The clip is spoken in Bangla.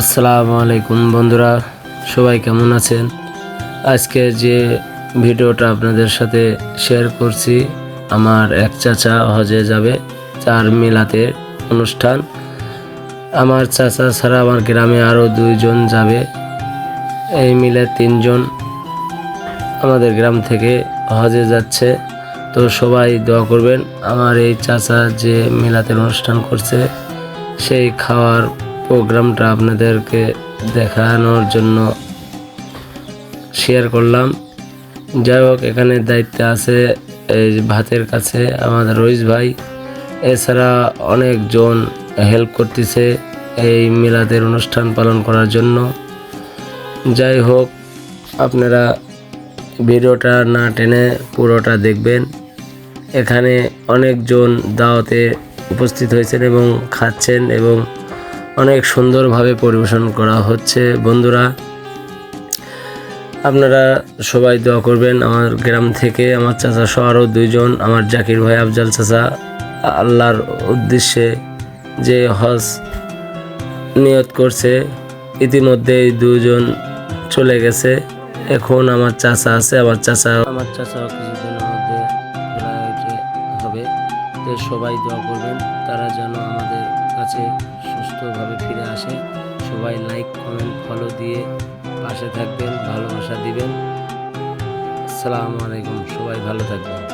আসসালামু আলাইকুম বন্ধুরা, সবাই কেমন আছেন? আজকে যে ভিডিওটা আপনাদের সাথে শেয়ার করছি, আমার এক চাচা হজে যাবে, তার মিলাতের অনুষ্ঠান। আমার চাচা ছাড়া আমার গ্রামে আরও 2 জন যাবে, এই মিলে 3 জন আমাদের গ্রাম থেকে হজে যাচ্ছে। তো সবাই দোয়া করবেন। আমার এই চাচা যে মিলাতের অনুষ্ঠান করছে, সেই খাওয়ার প্রোগ্রামটা আপনাদেরকে দেখানোর জন্য শেয়ার করলাম। যাই হোক, এখানে দায়িত্বে আছে এই ভাতের কাছে আমাদের রইস ভাই, এছাড়া অনেকজন হেল্প করতেছে এই মিলাদের অনুষ্ঠান পালন করার জন্য। যাই হোক, আপনারা ভিডিওটা না টেনে পুরোটা দেখবেন। এখানে অনেকজন দাওয়াতে উপস্থিত হয়েছেন এবং খাচ্ছেন এবং অনেক সুন্দরভাবে পরিবেশন করা হচ্ছে। বন্ধুরা, আপনারা সবাই দোয়া করবেন। আমার গ্রাম থেকে আমার চাচা সহ আরও 2 জন, আমার জাকির ভাই, আফজাল চাচা, আল্লাহর উদ্দেশ্যে যে হজ নিয়ত করছে, ইতিমধ্যেই 2 জন চলে গেছে। এখন আমার চাচা আছে, আমার চাচাও কিছুদিনের মধ্যে হবে। তো সবাই দোয়া করবেন তারা যেন আমাদের কাছে সুস্থভাবে ফিরে আসে। সবাই লাইক, কমেন্ট, ফলো দিয়ে পাশে থাকবেন, ভালোবাসা দিবেন। আসসালামু আলাইকুম, সবাই ভালো থাকবেন।